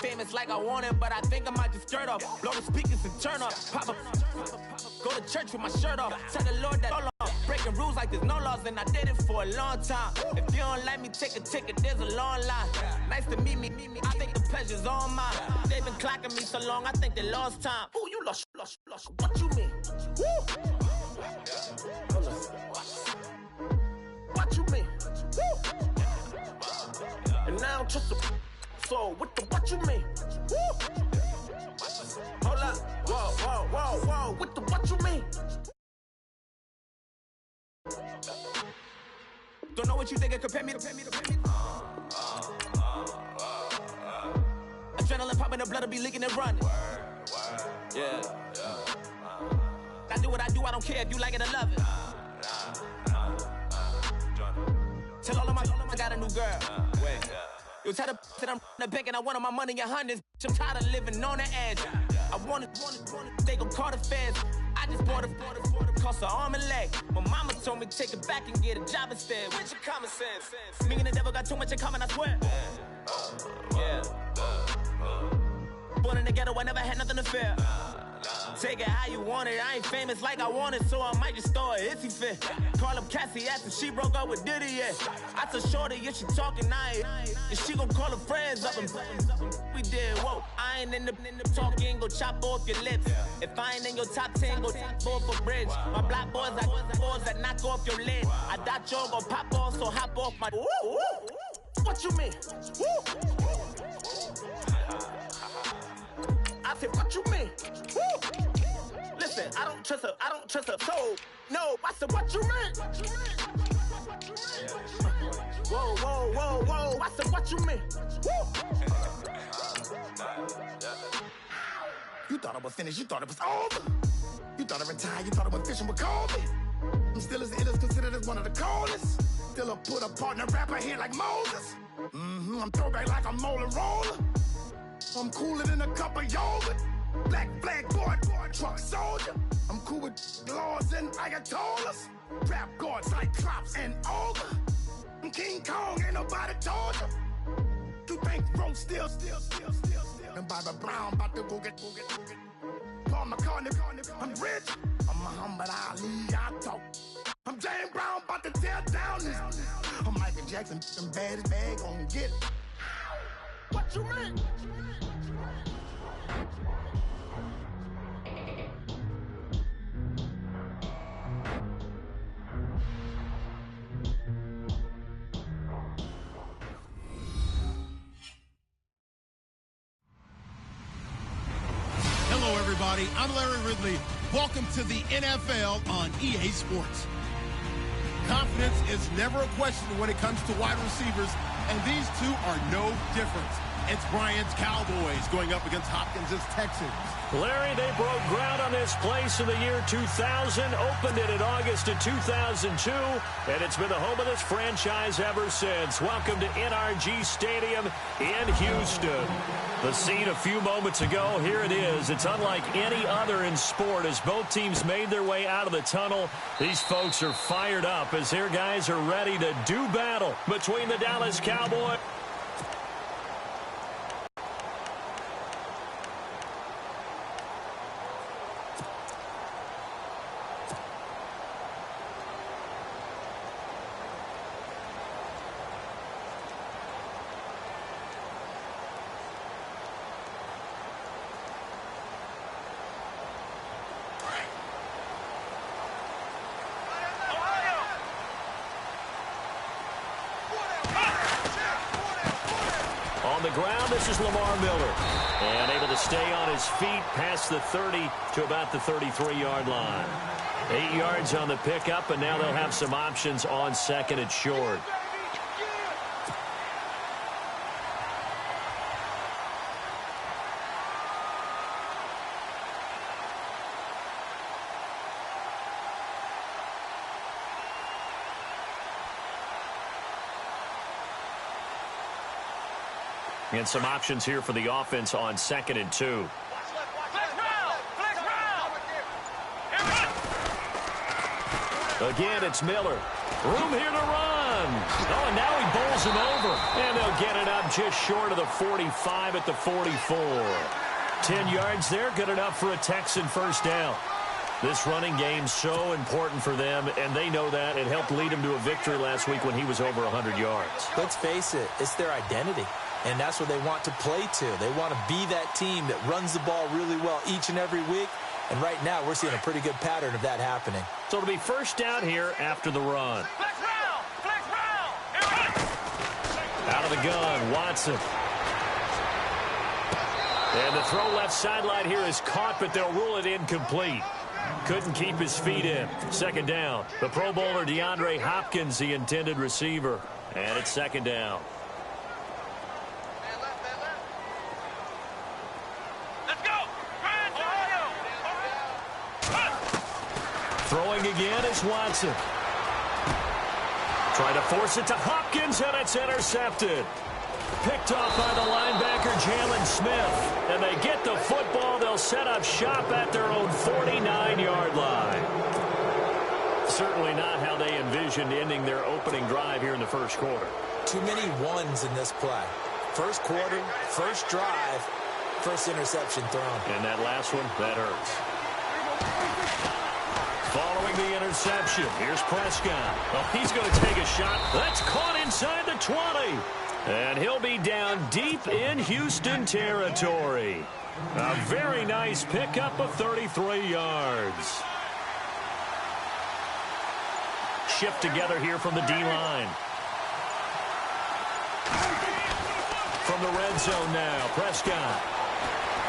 famous like I want it, but I think I might just skirt off. Blow the speakers and turn up. Pop up. Go to church with my shirt off. Tell the Lord that all off. Breaking rules like there's no laws, and I did it for a long time. If you don't like me, take a ticket, there's a long line. Nice to meet me. I think the pleasure's all mine. They've been clocking me so long, I think they lost time. Ooh, you lost. What you mean? Woo! What you mean? Woo! And now I'm just a so what you mean? Woo! Hold up, whoa, what you mean? Don't know what you think it compare me to. Adrenaline popping, the blood will be leaking and running. Yeah. I do what I do, I don't care if you like it or love it. Tell all of my I got a new girl. Wait. You tell the that I'm the bank and I want my money in hundreds. I'm tired of living on the edge. I want it, they gon' call the feds. I just bought a cost an arm and leg. My mama told me take it back and get a job instead. Where's your common sense? Me and the devil got too much in common, I swear. Yeah. Born in the ghetto, I never had nothing to fear. Take it how you want it. I ain't famous like I want it, so I might just throw a hissy fit. Call up Cassie, asked if she broke up with Diddy, yeah. I told Shorty if she talking, and she gon' call her friends up and we did, whoa. I ain't in the talking, go chop off your lips. If I ain't in your top 10, go top 4 for bridge. My black boys like boys that knock off your lid. I thought y'all gon' pop off, so hop off my. What you mean? I said, what you mean? Woo! Listen, I don't trust her soul. No, I said, what you mean? Whoa. I said, what you mean? Woo! You thought I was finished, you thought it was over. You thought I retired, you thought I was fishing with Kobe. I'm still as ill as considered as one of the coldest. Still a put a partner rapper here like Moses. I'm throwback like a molar roller. I'm cooler than a cup of yogurt. Black flag board, truck soldier. I'm cool with laws and Ayatollahs. Rap god, Cyclops and Ogre. I'm King Kong, ain't nobody told you. You think Rose still. And Bobby Brown about to go get. Paul McCartney, I'm rich. I'm Muhammad Ali, I talk. I'm James Brown, about to tear down this. I'm Michael Jackson, them bad as bad, gon' get it. What you mean? Hello, everybody. I'm Larry Ridley. Welcome to the NFL on EA Sports. Confidence is never a question when it comes to wide receivers, and these two are no different. It's Bryant's Cowboys going up against Hopkins' Texans. Larry, they broke ground on this place in the year 2000, opened it in August of 2002, and it's been the home of this franchise ever since. Welcome to NRG Stadium in Houston. The scene a few moments ago, here it is. It's unlike any other in sport as both teams made their way out of the tunnel. These folks are fired up as their guys are ready to do battle between the Dallas Cowboys. On the ground, this is Lamar Miller. And able to stay on his feet past the 30 to about the 33-yard line. 8 yards on the pickup, and now they'll have some options on second and short. And some options here for the offense on 2nd and 2. Again, it's Miller. Room here to run. run. Oh, and now he bowls him over. And they'll get it up just short of the 45 at the 44. 10 yards there, good enough for a Texan first down. This running game's so important for them, and they know that. It helped lead him to a victory last week when he was over 100 yards. Let's face it, it's their identity, and that's what they want to play to. They want to be that team that runs the ball really well each and every week, and right now we're seeing a pretty good pattern of that happening. So it'll be first down here after the run. Flex round! Flex round! Out of the gun, Watson. And the throw left sideline here is caught, but they'll rule it incomplete. Couldn't keep his feet in. Second down. The Pro Bowler DeAndre Hopkins, the intended receiver. And it's second down. Let's go! Throwing again is Watson. Trying to force it to Hopkins, and it's intercepted. Picked off by the linebacker, Jalen Smith. And they get the football. They'll set up shop at their own 49-yard line. Certainly not how they envisioned ending their opening drive here in the first quarter. Too many ones in this play. First quarter, first drive, first interception thrown. And that last one, that hurts. Following the interception, here's Prescott. Oh, he's going to take a shot. That's caught inside the 20. And he'll be down deep in Houston territory. A very nice pickup of 33 yards. Shift together here from the D-line. From the red zone now, Prescott.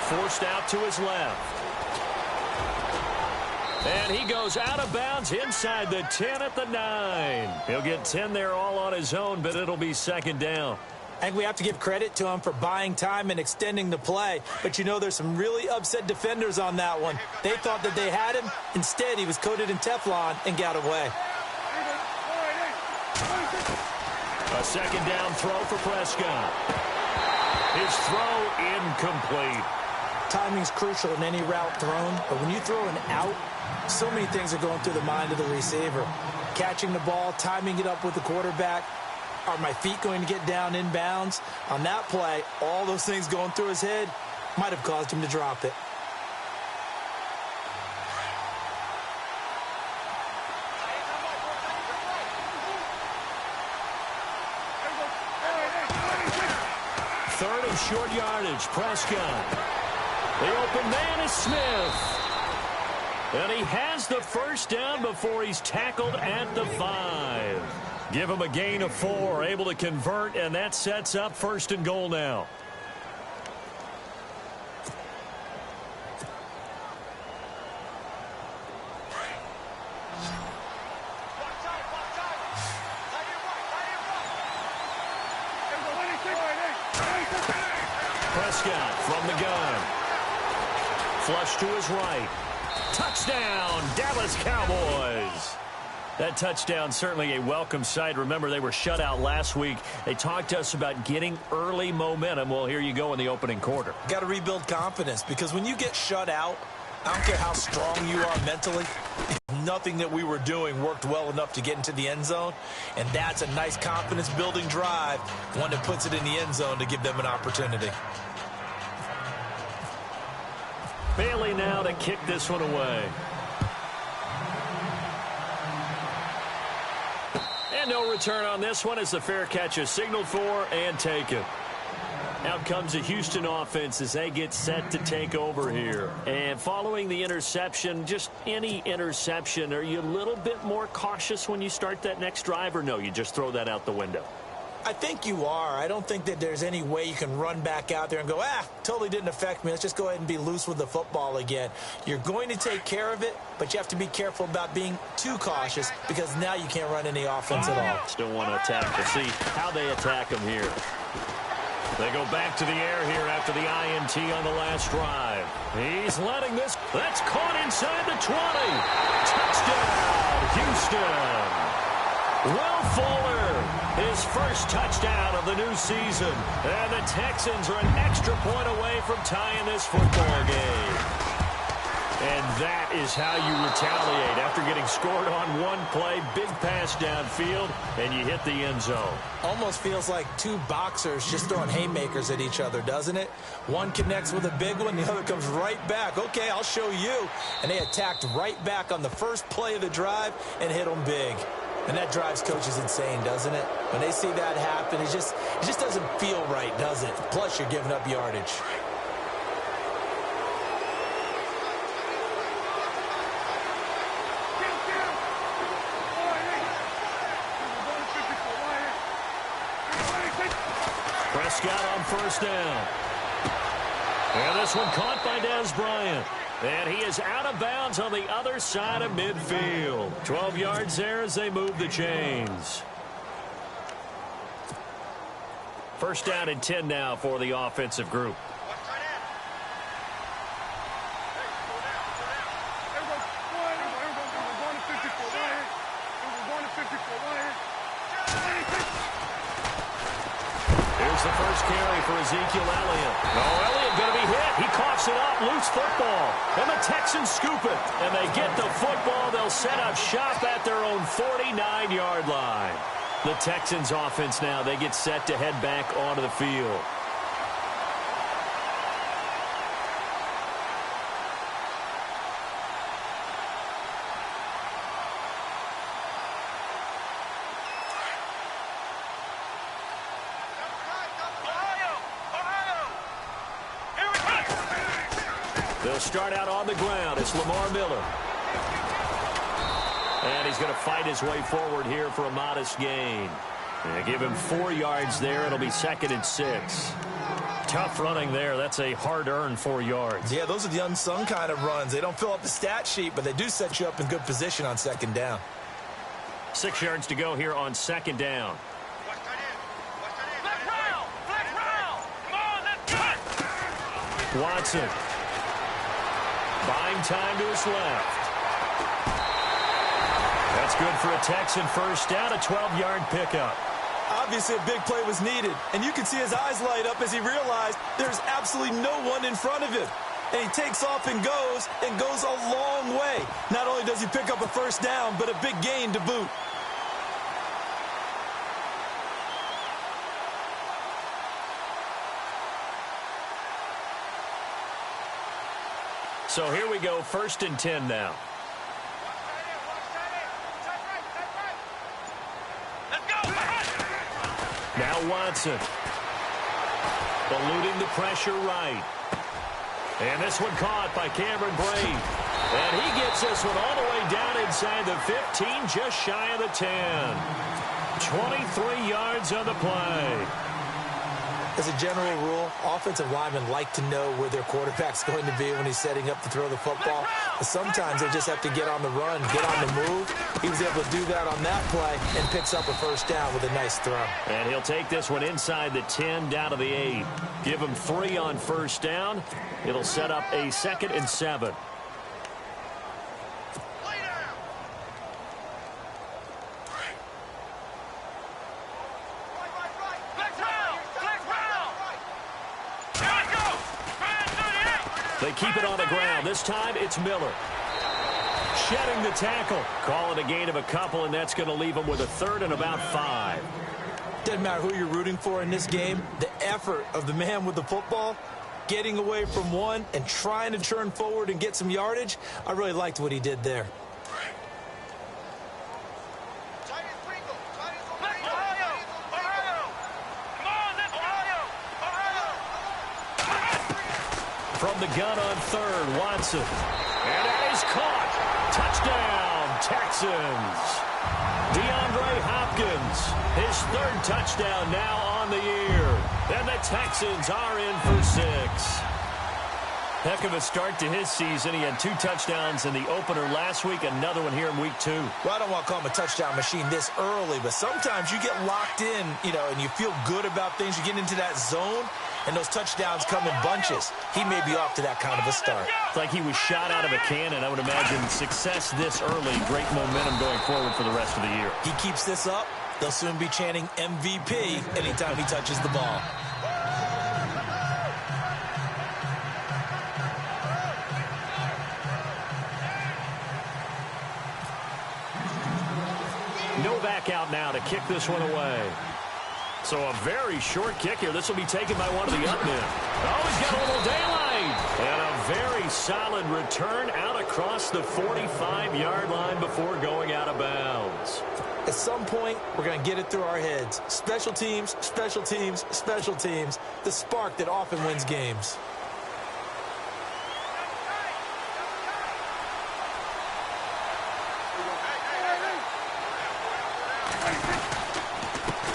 Forced out to his left. And he goes out of bounds inside the 10 at the 9. He'll get 10 there all on his own, but it'll be second down. I think we have to give credit to him for buying time and extending the play. But, you know, there's some really upset defenders on that one. They thought that they had him. Instead, he was coated in Teflon and got away. A second down throw for Prescott. His throw incomplete. Timing's crucial in any route thrown, but when you throw an out, so many things are going through the mind of the receiver. Catching the ball, timing it up with the quarterback. Are my feet going to get down in bounds? On that play, all those things going through his head might have caused him to drop it. Third and short yardage, Prescott. The open man is Smith. And he has the first down before he's tackled at the 5. Give him a gain of 4, able to convert, and that sets up first and goal now. Prescott from the gun. Flush to his right. Touchdown, Dallas Cowboys. That touchdown certainly a welcome sight. Remember, they were shut out last week. They talked to us about getting early momentum. Well, here you go in the opening quarter. Got to rebuild confidence, because when you get shut out, I don't care how strong you are mentally, nothing that we were doing worked well enough to get into the end zone, and that's a nice confidence-building drive, one that puts it in the end zone to give them an opportunity. Bailey now to kick this one away. And no return on this one as the fair catch is signaled for and taken. Out comes the Houston offense as they get set to take over here. And following the interception, just any interception, are you a little bit more cautious when you start that next drive, or no, you just throw that out the window? I think you are. I don't think that there's any way you can run back out there and go, totally didn't affect me. Let's just go ahead and be loose with the football again. You're going to take care of it, but you have to be careful about being too cautious, because now you can't run any offense at all. Still want to attack. We'll see how they attack them here. They go back to the air here after the INT on the last drive. He's letting this. That's caught inside the 20. Touchdown, Houston. Will Fuller, his first touchdown of the new season. And the Texans are an extra point away from tying this football game. And that is how you retaliate. After getting scored on one play, big pass downfield, and you hit the end zone. Almost feels like two boxers just throwing haymakers at each other, doesn't it? One connects with a big one, the other comes right back. Okay, I'll show you. And they attacked right back on the first play of the drive and hit them big. And that drives coaches insane, doesn't it? When they see that happen, it just doesn't feel right, does it? Plus, you're giving up yardage. Prescott on first down. And this one caught by Dez Bryant. And he is out of bounds on the other side of midfield. 12 yards there as they move the chains. First down and 10 now for the offensive group. Here's the first carry for Ezekiel Elliott. Oh, Elliott going to be hit. He coughs it up. Loose football. And the Texans scoop it. And they get the football. They'll set up shop at their own 49-yard line. The Texans offense now, they get set to head back onto the field. They'll start out on the ground. It's Lamar Miller. And he's going to fight his way forward here for a modest gain. And give him 4 yards there. It'll be 2nd and 6. Tough running there. That's a hard-earned 4 yards. Yeah, those are the unsung kind of runs. They don't fill up the stat sheet, but they do set you up in good position on 2nd down. 6 yards to go here on 2nd down. Watson. Buying time to his left. That's good for a Texan first down, a 12-yard pickup. Obviously, a big play was needed, and you can see his eyes light up as he realized there's absolutely no one in front of him. And he takes off and goes a long way. Not only does he pick up a first down, but a big gain to boot. So here we go, 1st and 10 now. Now Watson. Eluding the pressure right. And this one caught by Cameron Brate. And he gets this one all the way down inside the 15, just shy of the 10. 23 yards on the play. As a general rule, offensive linemen like to know where their quarterback's going to be when he's setting up to throw the football. But sometimes they just have to get on the run, get on the move. He was able to do that on that play and picks up a first down with a nice throw. And he'll take this one inside the 10 down to the 8. Give him 3 on first down. It'll set up a 2nd and 7. They keep it on the ground. This time it's Miller. Shedding the tackle. Call it a gain of a couple, and that's going to leave him with a 3rd and about 5. Doesn't matter who you're rooting for in this game. The effort of the man with the football, getting away from one and trying to turn forward and get some yardage, I really liked what he did there. From the gun on 3rd, Watson. And that is caught. Touchdown, Texans. DeAndre Hopkins, his 3rd touchdown now on the year. And the Texans are in for 6. Heck of a start to his season. He had 2 touchdowns in the opener last week, another one here in week 2. Well, I don't want to call him a touchdown machine this early, but sometimes you get locked in, and you feel good about things. You get into that zone, and those touchdowns come in bunches. He may be off to that kind of a start. It's like he was shot out of a cannon. I would imagine success this early, great momentum going forward for the rest of the year. He keeps this up, they'll soon be chanting MVP anytime he touches the ball. Novak out now to kick this one away. So a very short kick here. This will be taken by one of the up men. Oh, he's got a little daylight. And a very solid return out across the 45-yard line before going out of bounds. At some point, we're going to get it through our heads. Special teams, special teams, special teams. The spark that often wins games.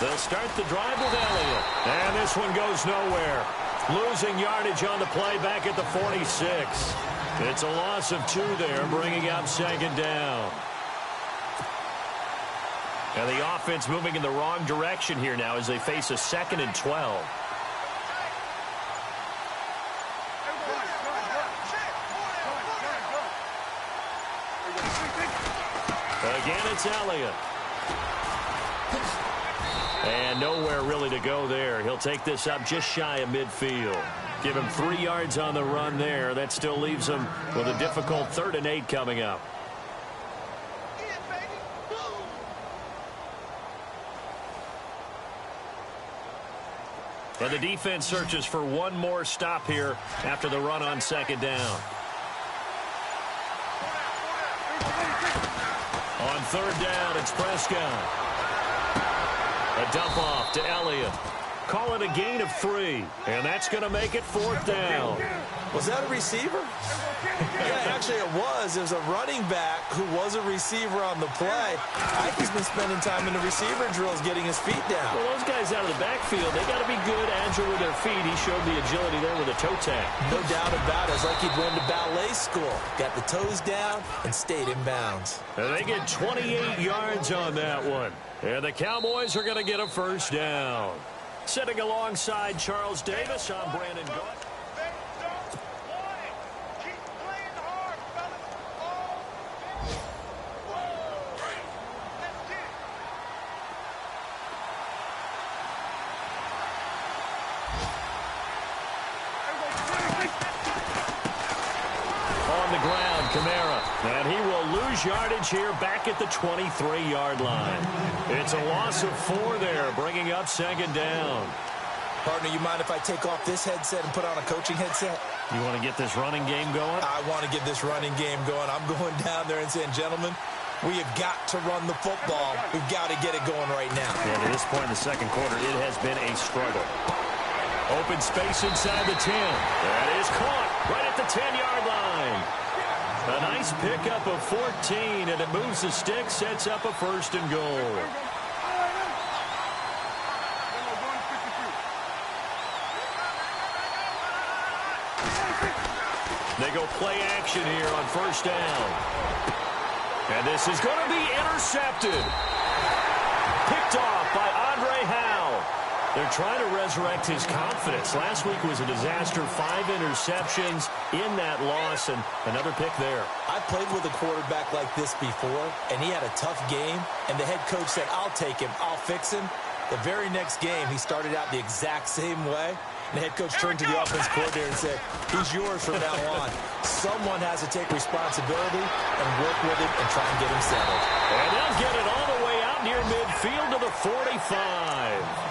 They'll start the drive with Elliott. And this one goes nowhere. Losing yardage on the play back at the 46. It's a loss of 2 there, bringing up second down. And the offense moving in the wrong direction here now as they face a 2nd and 12. Again, it's Elliott. And nowhere really to go there. He'll take this up just shy of midfield. Give him 3 yards on the run there. That still leaves him with a difficult 3rd and 8 coming up. And the defense searches for one more stop here after the run on 2nd down. On 3rd down, it's Prescott. A dump off to Elliott. Call it a gain of 3. And that's going to make it 4th down. Was that a receiver? Yeah, actually it was. It was a running back who was a receiver on the play. Ike's been spending time in the receiver drills getting his feet down. Well, those guys out of the backfield, they got to be good, agile with their feet. He showed the agility there with a toe tap. No doubt about it. It's like he'd went to ballet school. Got the toes down and stayed in bounds. And they get 28 yards on that one. And the Cowboys are going to get a 1st down. Sitting alongside Charles Davis, I'm Brandon Gaunt. On the ground, Kamara. And he will lose yardage here back at the 23-yard line. It's a loss of 4 there, bringing up 2nd down. Partner, you mind if I take off this headset and put on a coaching headset? You want to get this running game going? I want to get this running game going. I'm going down there and saying, gentlemen, we have got to run the football. We've got to get it going right now. And at this point in the 2nd quarter, it has been a struggle. Open space inside the 10. That is caught right at the 10-yard line. A nice pickup of 14, and it moves the stick, sets up a 1st and goal. They go play action here on 1st down. And this is going to be intercepted. Picked off by Andre Howe. They're trying to resurrect his confidence. Last week was a disaster. 5 interceptions in that loss, and another pick there. I played with a quarterback like this before, and he had a tough game, and the head coach said, I'll take him, I'll fix him. The very next game, he started out the exact same way. And the head coach turned to the offense coordinator and said, he's yours from now on. Someone has to take responsibility and work with him and try and get him settled. And they'll get it all the way out near midfield to the 45.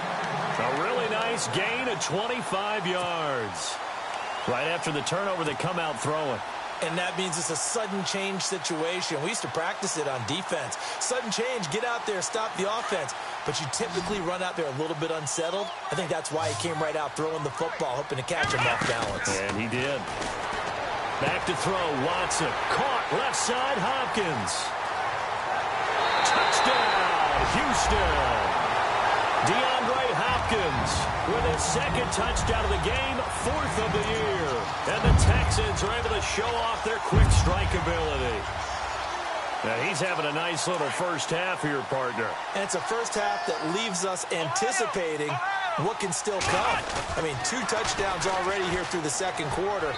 A really nice gain of 25 yards. Right after the turnover, they come out throwing. And that means it's a sudden change situation. We used to practice it on defense. Sudden change, get out there, stop the offense. But you typically run out there a little bit unsettled. I think that's why he came right out throwing the football, hoping to catch him off balance. And he did. Back to throw, Watson. Caught, left side, Hopkins. Touchdown, Houston. DeAndre Hopkins with his 2nd touchdown of the game, 4th of the year. And the Texans are able to show off their quick strike ability. Now he's having a nice little 1st half here, partner. And it's a 1st half that leaves us anticipating what can still come. I mean, 2 touchdowns already here through the 2nd quarter.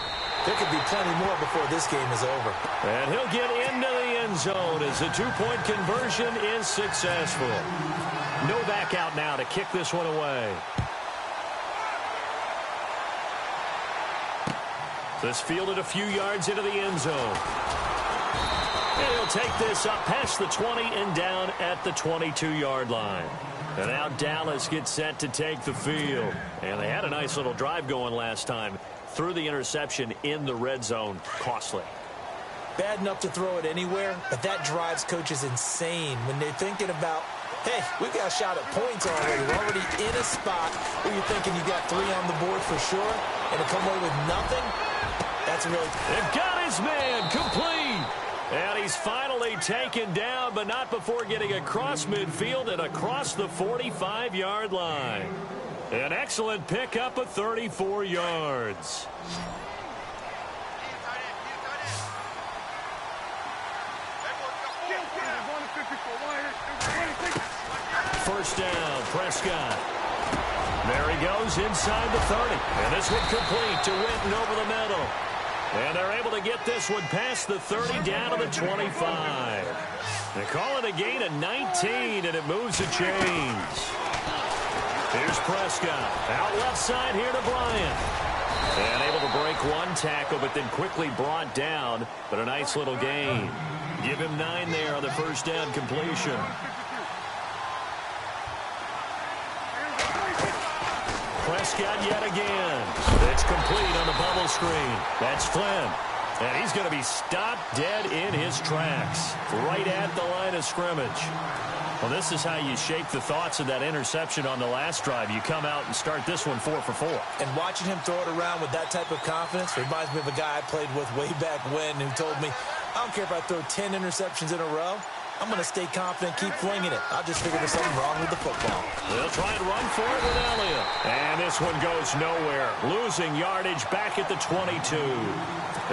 There could be plenty more before this game is over. And he'll get into the end zone as the 2-point conversion is successful. Novak out now to kick this one away. This fielded a few yards into the end zone. And he'll take this up past the 20 and down at the 22-yard line. And now Dallas gets set to take the field. And they had a nice little drive going last time. Threw the interception in the red zone. Costly. Bad enough to throw it anywhere, but that drives coaches insane when they're thinking about, hey, we've got a shot at points already. We're already in a spot where you're thinking you got 3 on the board for sure, and to come away with nothing, that's really... They've got his man complete. And he's finally taken down, but not before getting across midfield and across the 45-yard line. An excellent pickup of 34 yards. First down, Prescott. There he goes inside the 30. And this one complete to Winton over the middle. And they're able to get this one past the 30 down to the 25. They call it a gain of 19, and it moves the chains. Here's Prescott. Out left side here to Bryant. And able to break one tackle, but then quickly brought down. But a nice little gain. Give him 9 there on the first down completion. Prescott yet again. It's complete on the bubble screen. That's Flynn. And he's going to be stopped dead in his tracks. Right at the line of scrimmage. Well, this is how you shape the thoughts of that interception on the last drive. You come out and start this one 4 for 4. And watching him throw it around with that type of confidence reminds me of a guy I played with way back when who told me, I don't care if I throw 10 interceptions in a row. I'm going to stay confident, keep flinging it. I'll just figure there's something wrong with the football. They'll try and run for it with Elliott. And this one goes nowhere. Losing yardage back at the 22.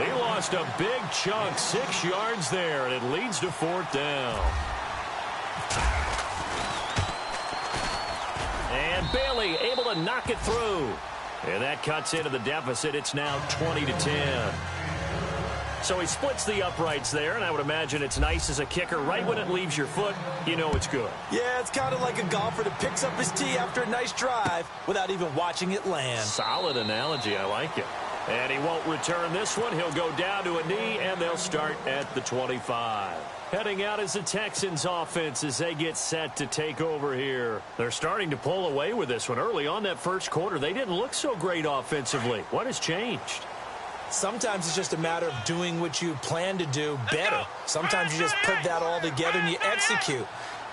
He lost a big chunk, 6 yards there, and it leads to 4th down. And Bailey able to knock it through. And that cuts into the deficit. It's now 20-10. So he splits the uprights there, and I would imagine it's nice as a kicker. Right when it leaves your foot, you know it's good. Yeah, it's kind of like a golfer that picks up his tee after a nice drive without even watching it land. Solid analogy. I like it. And he won't return this one. He'll go down to a knee, and they'll start at the 25. Heading out is the Texans offense as they get set to take over here. They're starting to pull away with this one. Early on that first quarter, they didn't look so great offensively. What has changed? Sometimes it's just a matter of doing what you plan to do better. Sometimes you just put that all together and you execute.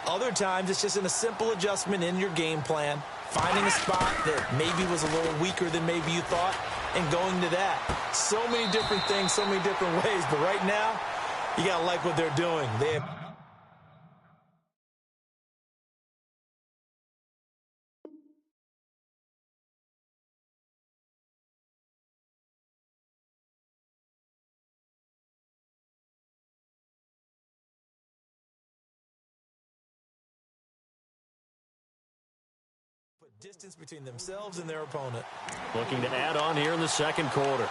Other times it's just in a simple adjustment in your game plan, finding a spot that maybe was a little weaker than maybe you thought, and going to that. So many different things, so many different ways, but right now, you got to like what they're doing. They have put distance between themselves and their opponent. Looking to add on here in the second quarter.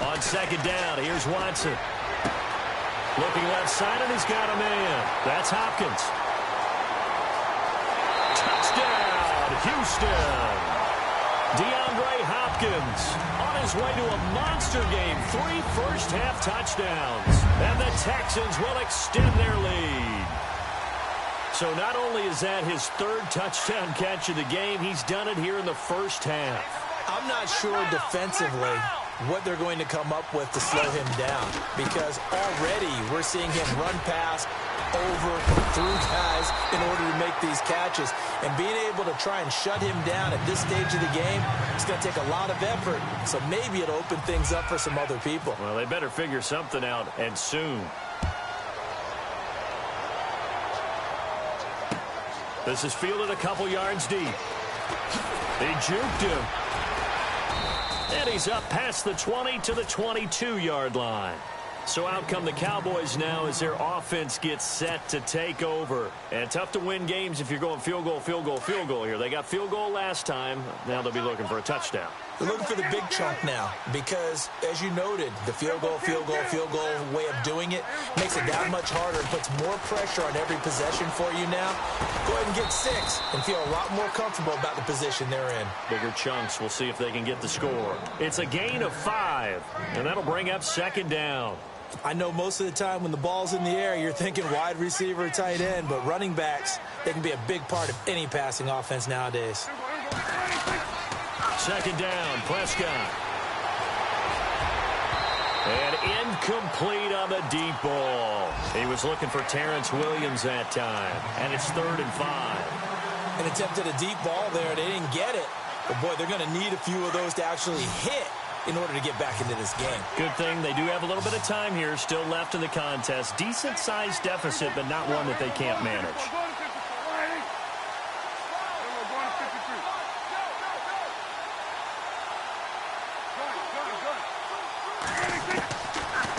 On second down, here's Watson. Looking left side, and he's got a man. That's Hopkins. Touchdown, Houston. DeAndre Hopkins on his way to a monster game. 3 first-half touchdowns. And the Texans will extend their lead. So not only is that his 3rd touchdown catch of the game, he's done it here in the first half. I'm not sure defensively what they're going to come up with to slow him down, because already we're seeing him run past, over, through guys in order to make these catches. And being able to try and shut him down at this stage of the game, it's going to take a lot of effort. So maybe it'll open things up for some other people. Well, they better figure something out, and soon. This is fielded a couple yards deep. They juked him. And he's up past the 20 to the 22-yard line. So out come the Cowboys now as their offense gets set to take over. And tough to win games if you're going field goal, field goal, field goal here. They got field goal last time. Now they'll be looking for a touchdown. They're looking for the big chunk now because, as you noted, the field goal way of doing it makes it that much harder and puts more pressure on every possession for you now. Go ahead and get 6 and feel a lot more comfortable about the position they're in. Bigger chunks. We'll see if they can get the score. It's a gain of 5, and that'll bring up 2nd down. I know most of the time when the ball's in the air, you're thinking wide receiver, tight end, but running backs, they can be a big part of any passing offense nowadays. 2nd down, Prescott. And incomplete on the deep ball. He was looking for Terrence Williams that time, and it's 3rd and 5. An attempt at a deep ball there. They didn't get it. But, boy, they're going to need a few of those to actually hit in order to get back into this game. Good thing they do have a little bit of time here still left in the contest. Decent-sized deficit, but not one that they can't manage.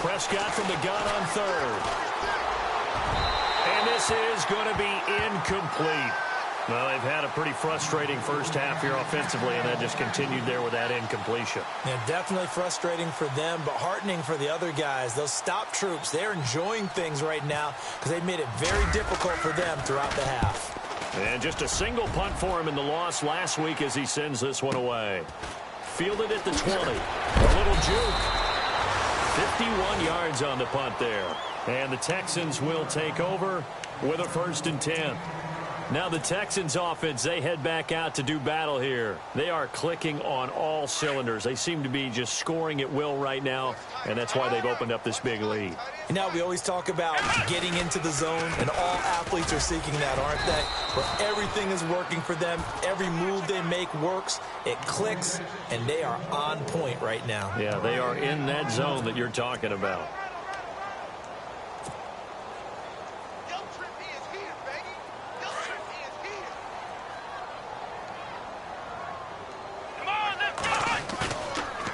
Prescott from the gun on 3rd. And this is going to be incomplete. Well, they've had a pretty frustrating first half here offensively, and that just continued there with that incompletion. Yeah, definitely frustrating for them, but heartening for the other guys. Those stop troops, they're enjoying things right now because they made it very difficult for them throughout the half. And just a single punt for him in the loss last week as he sends this one away. Fielded at the 20. A little juke. 51 yards on the punt there. And the Texans will take over with a 1st and 10. Now the Texans offense, they head back out to do battle here. They are clicking on all cylinders. They seem to be just scoring at will right now, and that's why they've opened up this big lead. You know, we always talk about getting into the zone, and all athletes are seeking that, aren't they? Where everything is working for them. Every move they make works. It clicks, and they are on point right now. Yeah, they are in that zone that you're talking about.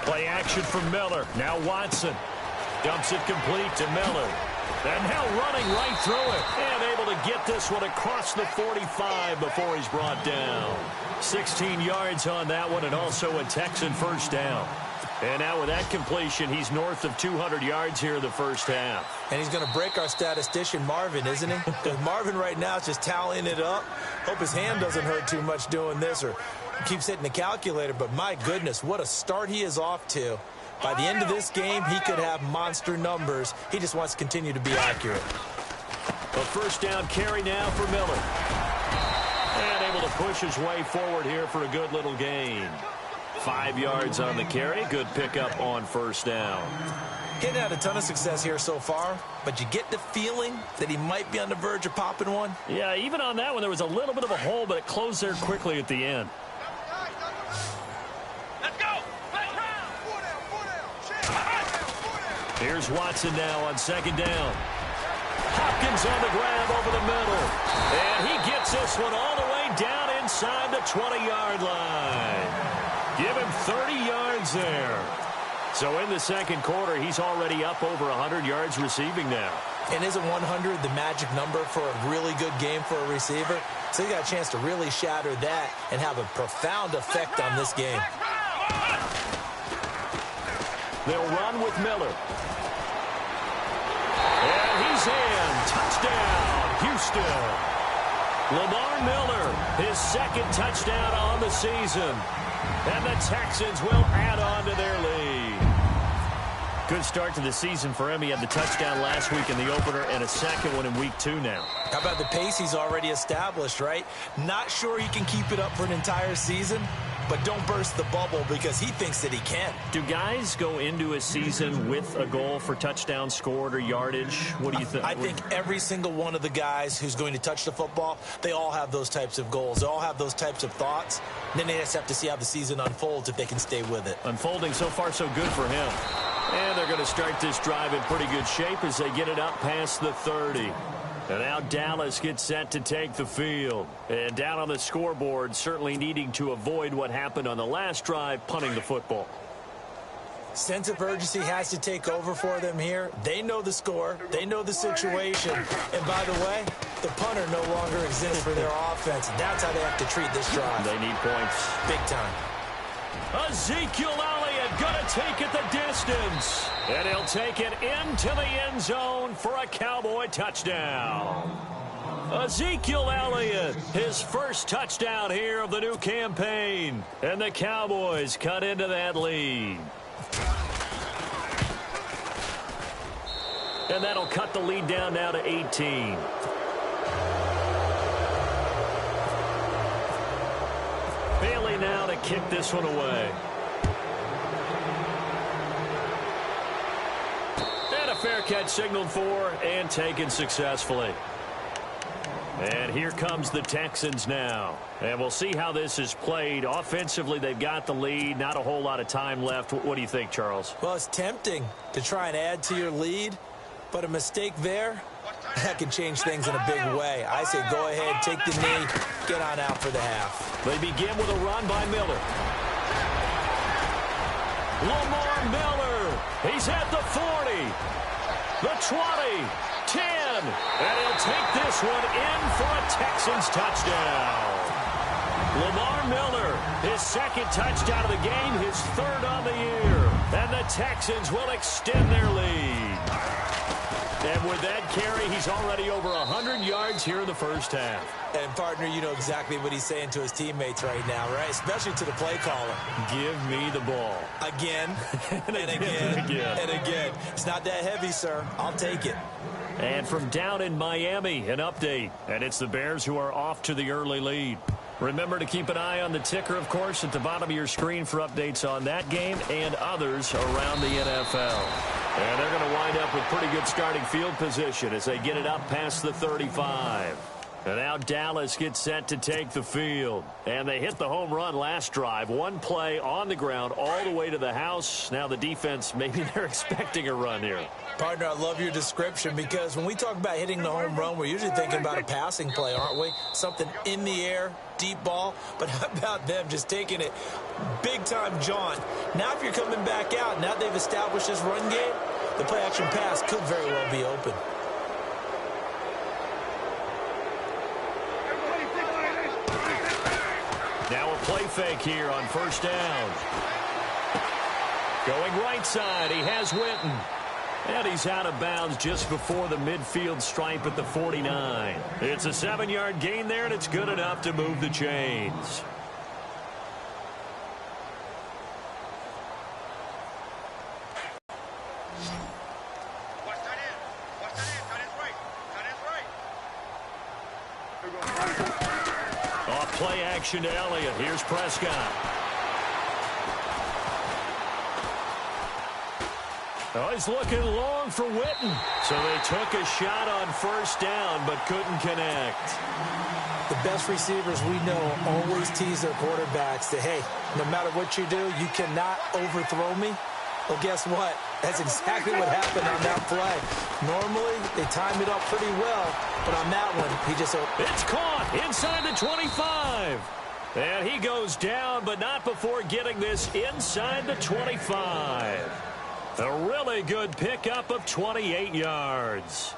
Play action from Miller. Now Watson dumps it complete to Miller. And now running right through it. And able to get this one across the 45 before he's brought down. 16 yards on that one, and also a Texan 1st down. And now with that completion, he's north of 200 yards here in the first half. And he's going to break our statistician, Marvin, isn't he? Because Marvin right now is just tallying it up. Hope his hand doesn't hurt too much doing this, or keeps hitting the calculator. But my goodness, what a start he is off to. By the end of this game, he could have monster numbers. He just wants to continue to be accurate. A 1st down carry now for Miller. And able to push his way forward here for a good little gain. 5 yards on the carry. Good pickup on 1st down. He hadn't had a ton of success here so far, but you get the feeling that he might be on the verge of popping one. Yeah, even on that one, there was a little bit of a hole, but it closed there quickly at the end. Let's go. Here's Watson now on 2nd down. Hopkins on the grab over the middle. And he gets this one all the way down inside the 20-yard line. Give him 30 yards there. So in the 2nd quarter, he's already up over 100 yards receiving now. And isn't 100 the magic number for a really good game for a receiver? So he got a chance to really shatter that and have a profound effect on this game. They'll run with Miller. And he's in. Touchdown, Houston. Lamar Miller, his 2nd touchdown on the season. And the Texans will add on to their lead. Good start to the season for him. He had the touchdown last week in the opener and a 2nd one in week 2 now. How about the pace he's already established, right? Not sure he can keep it up for an entire season, but don't burst the bubble because he thinks that he can. Do guys go into a season with a goal for touchdown scored or yardage? What do you think? I think every single one of the guys who's going to touch the football, they all have those types of goals. They all have those types of thoughts. And then they just have to see how the season unfolds if they can stay with it. Unfolding so far so good for him. And they're going to start this drive in pretty good shape as they get it up past the 30. And now Dallas gets set to take the field. And down on the scoreboard, certainly needing to avoid what happened on the last drive, punting the football. Sense of urgency has to take over for them here. They know the score. They know the situation. And by the way, the punter no longer exists for their offense. That's how they have to treat this drive. They need points. Big time. Ezekiel Elliott going to take it the distance. And he'll take it into the end zone for a Cowboy touchdown. Ezekiel Elliott, his first touchdown here of the new campaign. And the Cowboys cut into that lead. And that'll cut the lead down now to 18. Bailey now to kick this one away. And a fair catch signaled for and taken successfully. And here comes the Texans now. And we'll see how this is played. Offensively, they've got the lead. Not a whole lot of time left. What do you think, Charles? Well, it's tempting to try and add to your lead, but a mistake there, that can change things in a big way. I say go ahead, take the knee, get on out for the half. They begin with a run by Miller. Lamar Miller. He's at the 40, the 20, 10, and he'll take this one in for a Texans touchdown. Lamar Miller, his second touchdown of the game, his third on the year. And the Texans will extend their lead. And with that carry, he's already over 100 yards here in the first half. And, partner, you know exactly what he's saying to his teammates right now, right? Especially to the play caller. Give me the ball. Again, and again, and again. It's not that heavy, sir. I'll take it. And from down in Miami, an update. And it's the Bears who are off to the early lead. Remember to keep an eye on the ticker, of course, at the bottom of your screen for updates on that game and others around the NFL. And they're going to wind up with pretty good starting field position as they get it up past the 35. And now Dallas gets set to take the field. And they hit the home run last drive. One play on the ground all the way to the house. Now the defense, maybe they're expecting a run here. Partner, I love your description because when we talk about hitting the home run, we're usually thinking about a passing play, aren't we? Something in the air, deep ball. But how about them just taking it big-time jaunt? Now if you're coming back out, now they've established this run game, the play-action pass could very well be open. Now a play fake here on first down. Going right side, he has Witten. And he's out of bounds just before the midfield stripe at the 49. It's a 7-yard gain there, and it's good enough to move the chains. Off play action to Elliott. Here's Prescott. Oh, he's looking long for Witten. So they took a shot on first down, but couldn't connect. The best receivers we know always tease their quarterbacks that, hey, no matter what you do, you cannot overthrow me. Well, guess what? That's exactly what happened on that play. Normally, they time it up pretty well, but on that one, he just... It's caught inside the 25. And he goes down, but not before getting this inside the 25. A really good pickup of 28 yards.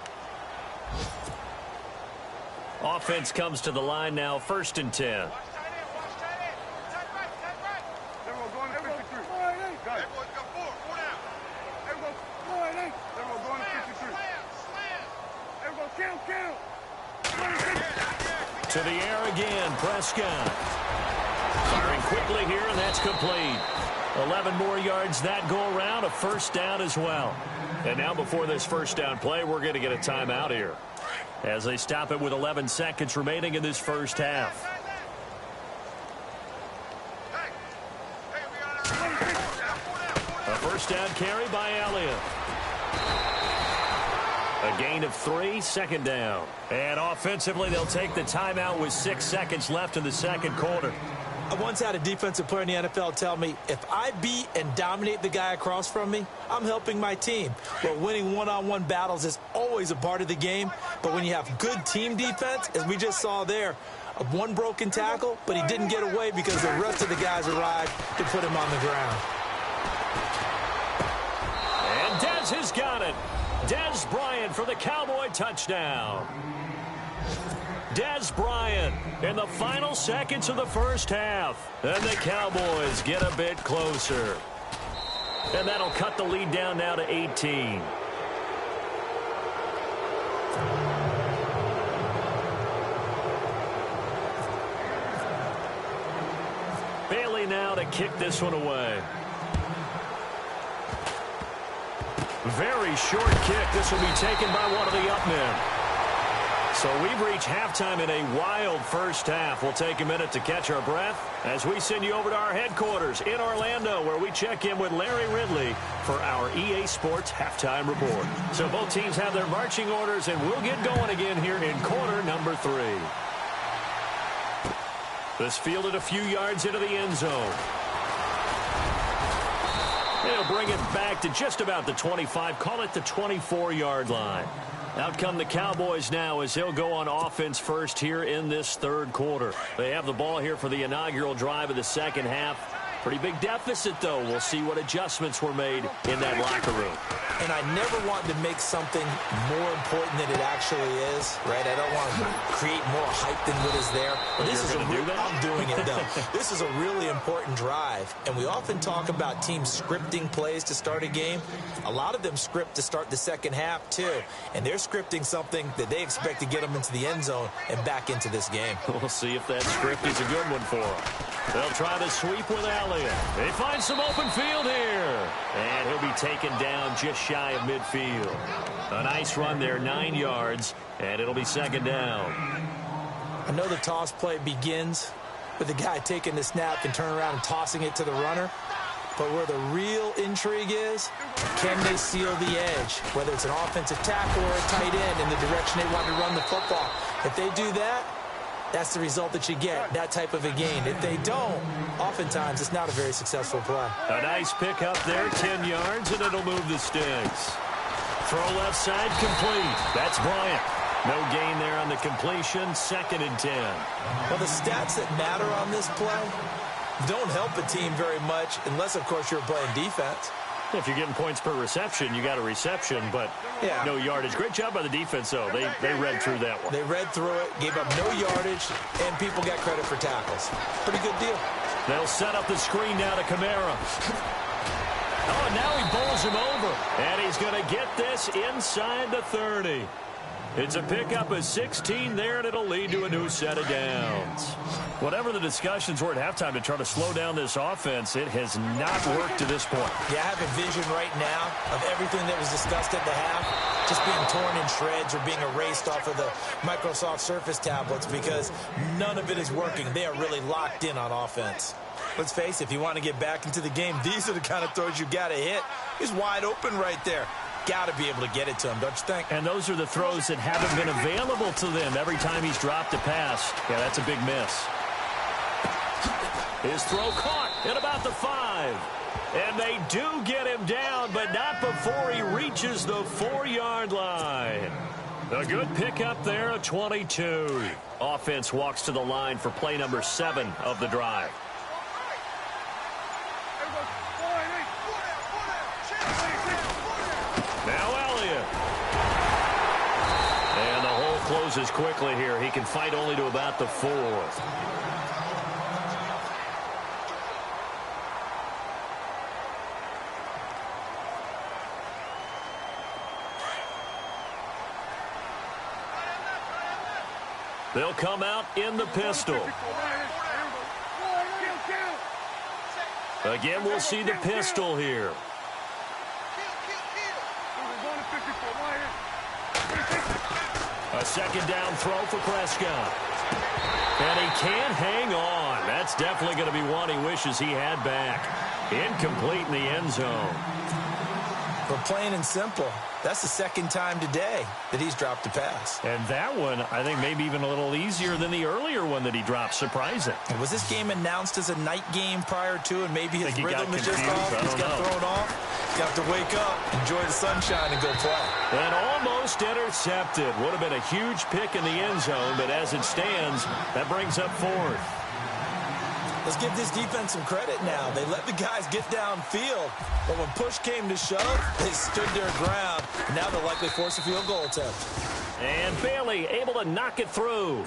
Offense comes to the line now, 1st and 10. To the air again, Prescott. Firing quickly here, and that's complete. 11 more yards that go around, a first down as well. And now before this first down play, we're going to get a timeout here as they stop it with 11 seconds remaining in this first half. A first down carry by Elliott. A gain of 3, 2nd down. And offensively, they'll take the timeout with 6 seconds left in the second quarter. I once had a defensive player in the NFL tell me, if I beat and dominate the guy across from me, I'm helping my team. Well, winning one-on-one battles is always a part of the game, but when you have good team defense, as we just saw there, one broken tackle, but he didn't get away because the rest of the guys arrived to put him on the ground. And Dez has got it. Dez Bryant for the Cowboy touchdown. Des Bryant in the final seconds of the first half. And the Cowboys get a bit closer. And that'll cut the lead down now to 18. Bailey now to kick this one away. Very short kick. This will be taken by one of the up men. So we've reached halftime in a wild first half. We'll take a minute to catch our breath as we send you over to our headquarters in Orlando, where we check in with Larry Ridley for our EA Sports Halftime Report. So both teams have their marching orders, and we'll get going again here in quarter number 3. This fielded a few yards into the end zone. They'll bring it back to just about the 25, call it the 24-yard line. Out come the Cowboys now as they'll go on offense first here in this third quarter. They have the ball here for the inaugural drive of the second half. Pretty big deficit, though. We'll see what adjustments were made in that locker room. And I never want to make something more important than it actually is, right? I don't want to create more hype than what is there. But this is I'm doing it, though. This is a really important drive. And we often talk about teams scripting plays to start a game. A lot of them script to start the second half, too. And they're scripting something that they expect to get them into the end zone and back into this game. We'll see if that script is a good one for them. They'll try to sweep with Elliott. They find some open field here. And he'll be taken down just shy of midfield. A nice run there, 9 yards, and it'll be second down. I know the toss play begins with the guy taking the snap and turning around and tossing it to the runner. But where the real intrigue is, can they seal the edge? Whether it's an offensive tackle or a tight end in the direction they want to run the football. If they do that, that's the result that you get, that type of a gain. If they don't, oftentimes it's not a very successful play. A nice pickup there, 10 yards, and it'll move the sticks. Throw left side complete. That's Bryant. No gain there on the completion, 2nd and 10. Well, the stats that matter on this play don't help a team very much unless, of course, you're playing defense. If you're getting points per reception, you got a reception, but no yardage. Great job by the defense, though. They read through that one. They read through it, gave up no yardage, and people got credit for tackles. Pretty good deal. They'll set up the screen now to Kamara. Oh, and now he bowls him over, and he's going to get this inside the 30. It's a pickup of 16 there, and it'll lead to a new set of downs. Whatever the discussions were at halftime to try to slow down this offense, it has not worked to this point. Yeah, I have a vision right now of everything that was discussed at the half just being torn in shreds or being erased off of the Microsoft Surface tablets because none of it is working. They are really locked in on offense. Let's face it, if you want to get back into the game, these are the kind of throws you got to hit. He's wide open right there. Got to be able to get it to him, don't you think? And those are the throws that haven't been available to them every time he's dropped a pass. Yeah, that's a big miss. His throw caught at about the 5. And they do get him down, but not before he reaches the 4-yard line. A good pickup there, a 22. Offense walks to the line for play number 7 of the drive. Now Elliott. And the hole closes quickly here. He can fight only to about the 4th. They'll come out in the pistol. Again, we'll see the pistol here. A second down throw for Prescott. And he can't hang on. That's definitely going to be one he wishes he had back. Incomplete in the end zone. But plain and simple, that's the second time today that he's dropped a pass. And that one, I think, maybe even a little easier than the earlier one that he dropped. Surprising. And was this game announced as a night game prior to, and maybe his rhythm is just off? He's got thrown off. He's got to wake up, enjoy the sunshine, and go play. And almost intercepted. Would have been a huge pick in the end zone, but as it stands, that brings up 4th. Let's give this defense some credit now. They let the guys get downfield, but when push came to shove, they stood their ground. And now they'll likely force a field goal attempt. And Bailey able to knock it through.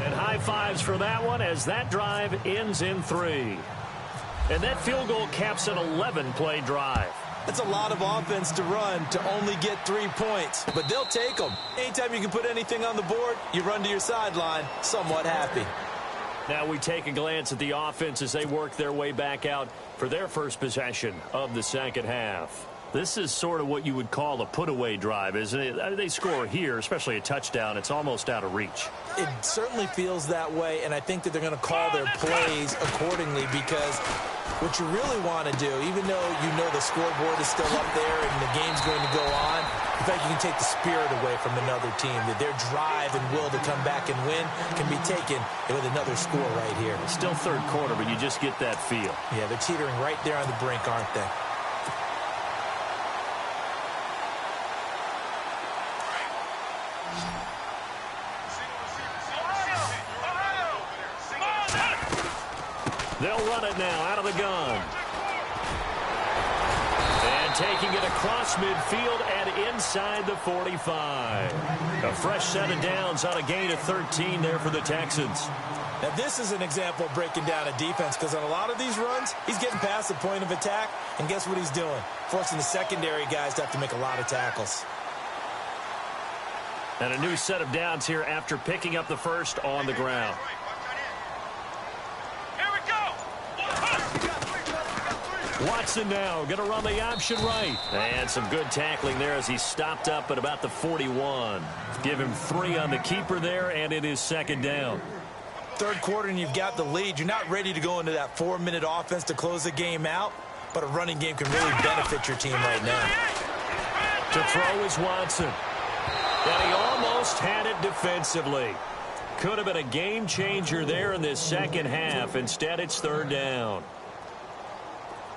And high fives for that one as that drive ends in 3. And that field goal caps an 11-play drive. That's a lot of offense to run to only get 3 points, but they'll take them. Anytime you can put anything on the board, you run to your sideline somewhat happy. Now we take a glance at the offense as they work their way back out for their first possession of the second half. This is sort of what you would call a put-away drive, isn't it? They score here, especially a touchdown. It's almost out of reach. It certainly feels that way, and I think that they're going to call their plays accordingly because what you really want to do, even though you know the scoreboard is still up there and the game's going to go on, in fact, you can take the spirit away from another team. That their drive and will to come back and win can be taken with another score right here. It's still third quarter, but you just get that feel. Yeah, they're teetering right there on the brink, aren't they? They'll run it now out of the gun. And taking it across midfield and inside the 45. A fresh set of downs on a gain of 13 there for the Texans. Now, this is an example of breaking down a defense because on a lot of these runs, he's getting past the point of attack, and guess what he's doing? Forcing the secondary guys to have to make a lot of tackles. And a new set of downs here after picking up the first on the ground. Watson now going to run the option right. And some good tackling there as he stopped up at about the 41. Give him 3 on the keeper there, and it is second down. Third quarter and you've got the lead. You're not ready to go into that 4-minute offense to close the game out, but a running game can really benefit your team right now. To throw is Watson. And he almost had it defensively. Could have been a game changer there in this second half. Instead, it's third down.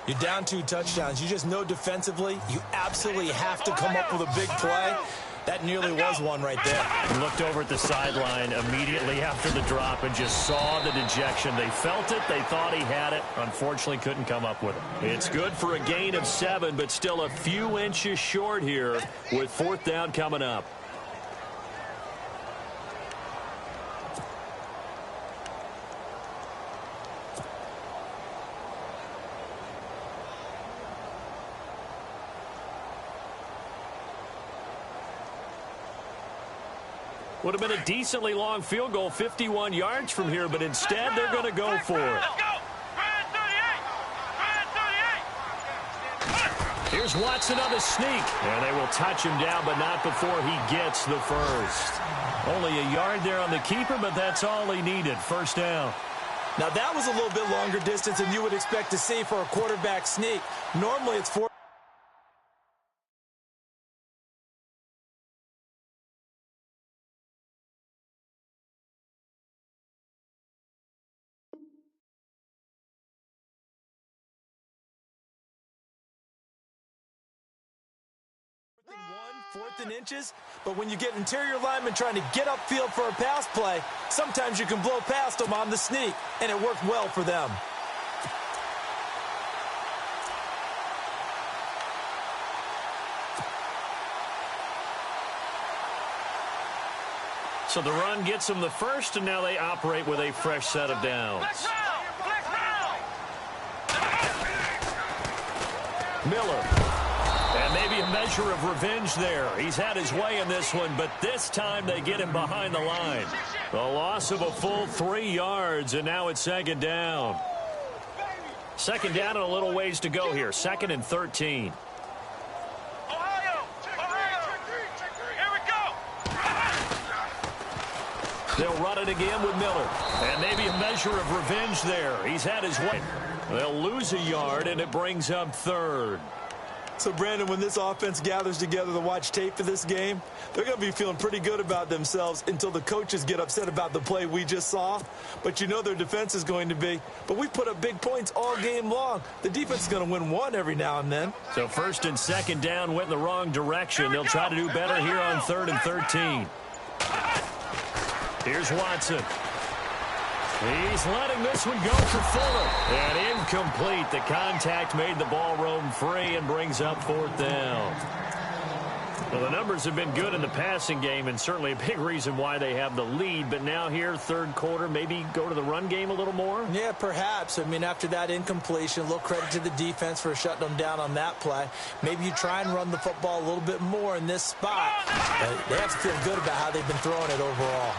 You're down 2 touchdowns. You just know defensively you absolutely have to come up with a big play. That nearly was one right there. He looked over at the sideline immediately after the drop and just saw the dejection. They felt it. They thought he had it. Unfortunately, couldn't come up with it. It's good for a gain of 7, but still a few inches short here with fourth down coming up. Would have been a decently long field goal, 51 yards from here, but instead they're going to go for it. Here's Watson on the sneak, and they will touch him down, but not before he gets the first. Only a yard there on the keeper, but that's all he needed. First down. Now that was a little bit longer distance than you would expect to see for a quarterback sneak. Normally it's 4. Fourth and inches, but when you get interior linemen trying to get upfield for a pass play, sometimes you can blow past them on the sneak, and it worked well for them. So the run gets them the first, and now they operate with a fresh set of downs. Miller. And maybe a measure of revenge there. He's had his way in this one, but this time they get him behind the line. The loss of a full 3 yards, and now it's second down. Second down and a little ways to go here. 2nd and 13. They'll run it again with Miller. And maybe a measure of revenge there. He's had his way. They'll lose a yard, and it brings up third. So, Brandon, when this offense gathers together to watch tape for this game, they're going to be feeling pretty good about themselves until the coaches get upset about the play we just saw. But you know their defense is going to be. But we put up big points all game long. The defense is going to win one every now and then. So first and second down went in the wrong direction. They'll try to do better here on 3rd and 13. Here's Watson. He's letting this one go for Fuller. And incomplete. The contact made the ball roam free and brings up 4th down. Well, the numbers have been good in the passing game, and certainly a big reason why they have the lead. But now here, third quarter, maybe go to the run game a little more? Yeah, perhaps. I mean, after that incompletion, a little credit to the defense for shutting them down on that play. Maybe you try and run the football a little bit more in this spot. They have to feel good about how they've been throwing it overall.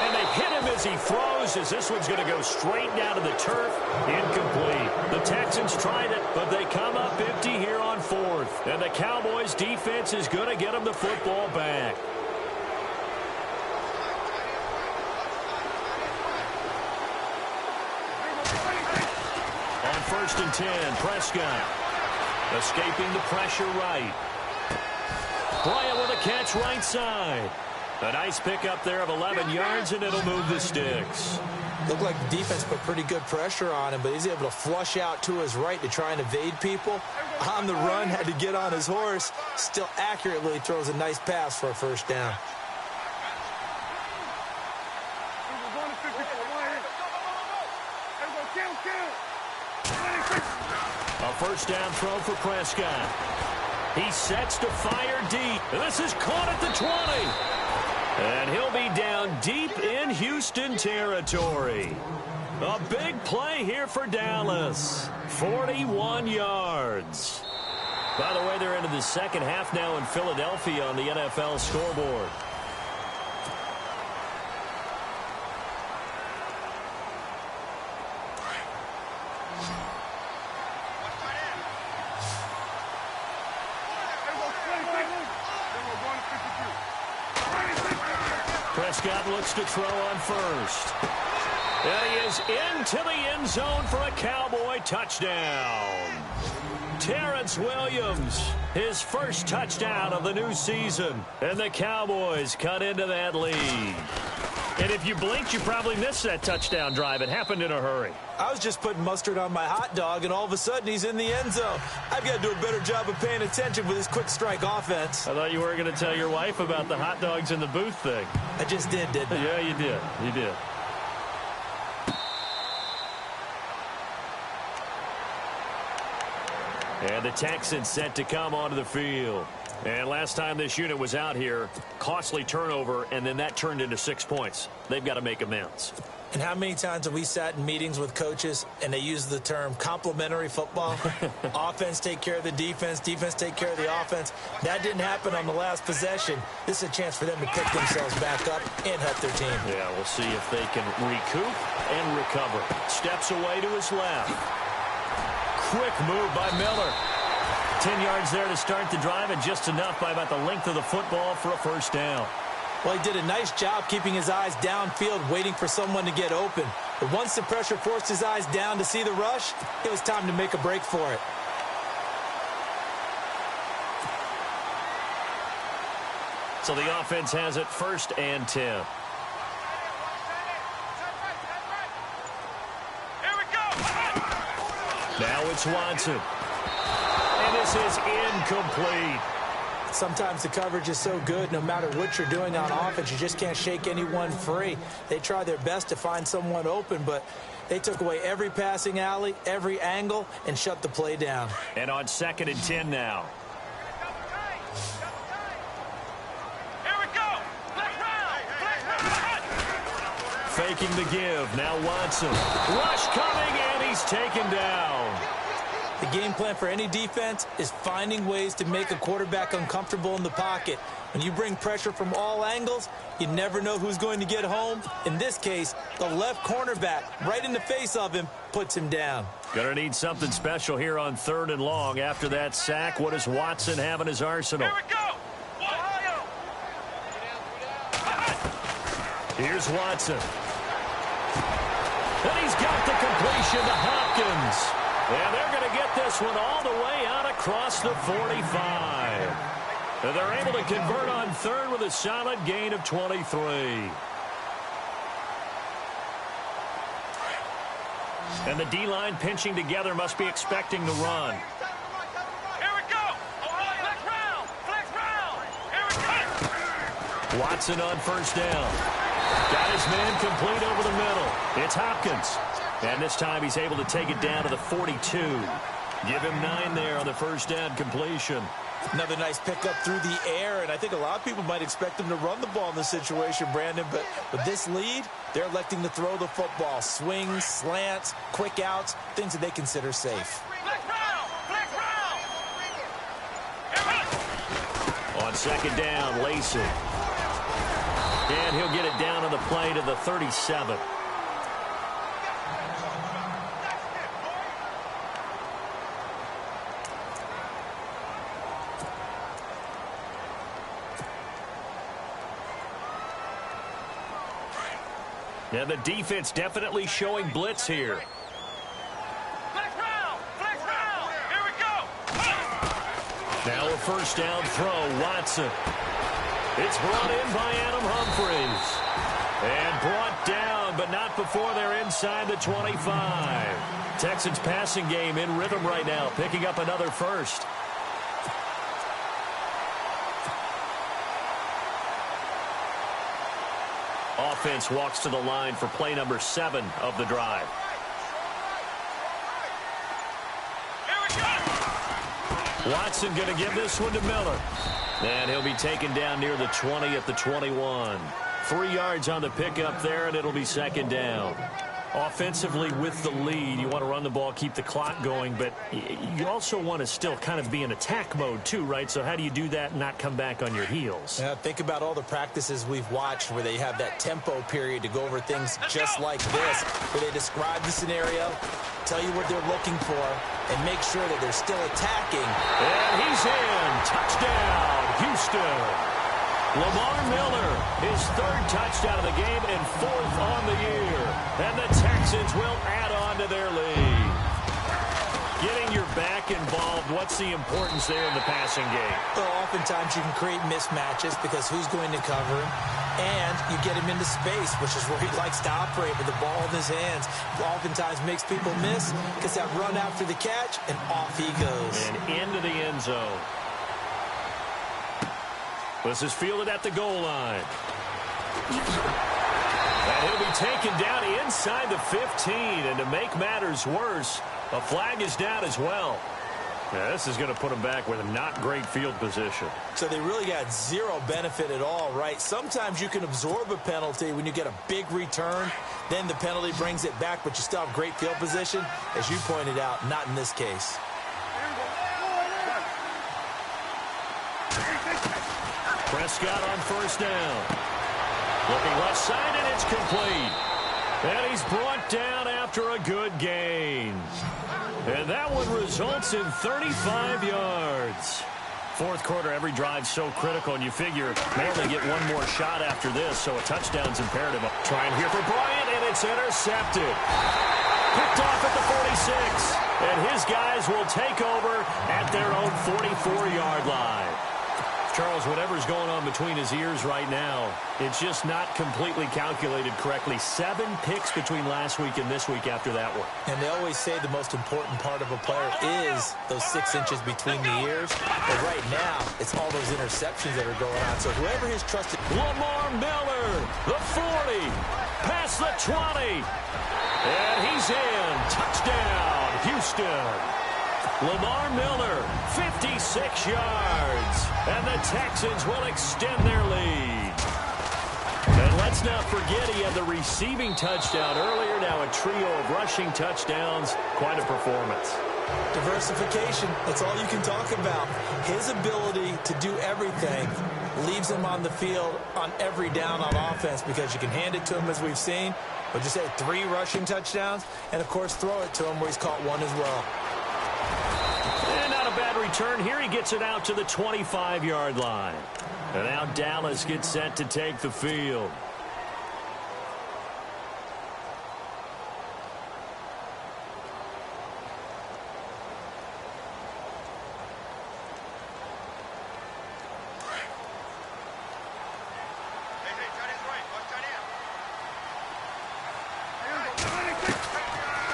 And they hit him as he throws, as this one's going to go straight down to the turf. Incomplete. The Texans tried it, but they come up empty here on fourth. And the Cowboys' defense is going to get them the football back. On 1st and 10, Prescott escaping the pressure right. Bryant with a catch right side. A nice pickup there of 11 yards, and it'll move the sticks. Looked like the defense put pretty good pressure on him, but he's able to flush out to his right to try and evade people. On the run, had to get on his horse. Still accurately throws a nice pass for a first down. A first down throw for Prescott. He sets to fire deep. This is caught at the 20. And he'll be down deep in Houston territory. A big play here for Dallas. 41 yards. By the way, they're into the second half now in Philadelphia on the NFL scoreboard. Prescott looks to throw on first. And he is into the end zone for a Cowboy touchdown. Terrence Williams, his first touchdown of the new season. And the Cowboys cut into that lead. And if you blinked, you probably missed that touchdown drive. It happened in a hurry. I was just putting mustard on my hot dog, and all of a sudden he's in the end zone. I've got to do a better job of paying attention with this quick strike offense. I thought you were going to tell your wife about the hot dogs in the booth thing. I just didn't I? Yeah, you did. You did. And the Texans set to come onto the field. And last time this unit was out here, costly turnover, and then that turned into 6 points. They've got to make amends. And how many times have we sat in meetings with coaches and they use the term complementary football? Offense take care of the defense, defense take care of the offense. That didn't happen on the last possession. This is a chance for them to pick themselves back up and help their team. Yeah, we'll see if they can recoup and recover. Steps away to his left. Quick move by Miller. 10 yards there to start the drive, and just enough by about the length of the football for a first down. Well, he did a nice job keeping his eyes downfield, waiting for someone to get open. But once the pressure forced his eyes down to see the rush, it was time to make a break for it. So the offense has it 1st and 10. Here we go. Now it's Watson. And this is incomplete. Sometimes the coverage is so good, no matter what you're doing on offense, you just can't shake anyone free. They try their best to find someone open, but they took away every passing alley, every angle, and shut the play down. And on 2nd and 10 now. Here we go. Flex round. Faking the give. Now Watson. Rush coming, and he's taken down. The game plan for any defense is finding ways to make a quarterback uncomfortable in the pocket. When you bring pressure from all angles, you never know who's going to get home. In this case, the left cornerback, right in the face of him, puts him down. Gonna need something special here on 3rd and long. After that sack, what does Watson have in his arsenal? Here we go. Here's Watson. And he's got the completion to Hopkins. And they're going to get this one all the way out across the 45. And they're able to convert on 3rd with a solid gain of 23. And the D-line pinching together must be expecting the run. Here we go. Flex round. Flex round. Here we go. Watson on 1st down. Got his man complete over the middle. It's Hopkins. And this time he's able to take it down to the 42. Give him 9 there on the first down completion. Another nice pickup through the air, and I think a lot of people might expect him to run the ball in this situation, Brandon, but with this lead, they're electing to throw the football. Swings, slants, quick outs, things that they consider safe. On second down, Lacey. And he'll get it down on the play to the 37. Now the defense definitely showing blitz here. Flex round! Flex round! Here we go! Now a first down throw, Watson. It's brought in by Adam Humphries. And brought down, but not before they're inside the 25. Texans passing game in rhythm right now, picking up another first. Offense walks to the line for play number 7 of the drive. Watson going to give this one to Miller. And he'll be taken down near the 20 at the 21. 3 yards on the pickup there, and it'll be second down. Offensively with the lead, you want to run the ball, keep the clock going, but you also want to still kind of be in attack mode too, right? So how do you do that and not come back on your heels? Yeah, think about all the practices we've watched where they have that tempo period to go over things just like this, where they describe the scenario, tell you what they're looking for, and make sure that they're still attacking. And he's in. Touchdown, Houston. Lamar Miller, his 3rd touchdown of the game and 4th on the year. And the Texans will add on to their lead. Getting your back involved, what's the importance there in the passing game? Well, oftentimes you can create mismatches because who's going to cover him, and you get him into space, which is where he likes to operate with the ball in his hands. Oftentimes makes people miss, gets that run after the catch, and off he goes. And into the end zone. This is fielded at the goal line. And he'll be taken down inside the 15. And to make matters worse, a flag is down as well. Yeah, this is going to put him back with a not great field position. So they really got zero benefit at all, right? Sometimes you can absorb a penalty when you get a big return. Then the penalty brings it back, but you still have great field position. As you pointed out, not in this case. Prescott on first down. Looking left side, and it's complete. And he's brought down after a good gain. And that one results in 35 yards. Fourth quarter, every drive so critical, and you figure they only get one more shot after this, so a touchdown's imperative. Trying here for Bryant, and it's intercepted. Picked off at the 46. And his guys will take over at their own 44-yard line. Charles, whatever's going on between his ears right now, it's just not completely calculated correctly. 7 picks between last week and this week after that one. And they always say the most important part of a player is those 6 inches between the ears. But right now, it's all those interceptions that are going on. So whoever has trusted... Lamar Miller, the 40, past the 20. And he's in. Touchdown, Houston. Lamar Miller, 56 yards. And the Texans will extend their lead. And let's not forget he had the receiving touchdown earlier. Now a trio of rushing touchdowns. Quite a performance. Diversification, that's all you can talk about. His ability to do everything leaves him on the field on every down on offense because you can hand it to him as we've seen. But just say 3 rushing touchdowns and, of course, throw it to him where he's caught 1 as well. And not a bad return here. He gets it out to the 25-yard line. And now Dallas gets set to take the field.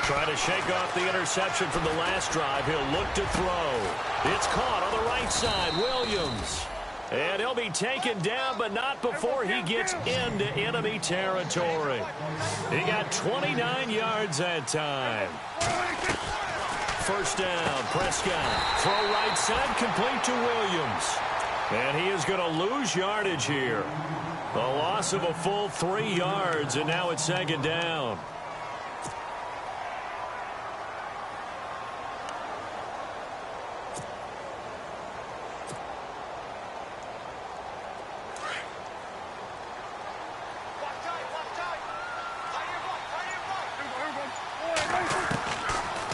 Trying to shake off the interception from the last drive. He'll look to throw. It's caught on the right side. Williams. And he'll be taken down, but not before he gets into enemy territory. He got 29 yards that time. first down. Prescott, throw right side, complete to Williams. And he is going to lose yardage here. A loss of a full 3 yards, and now it's second down.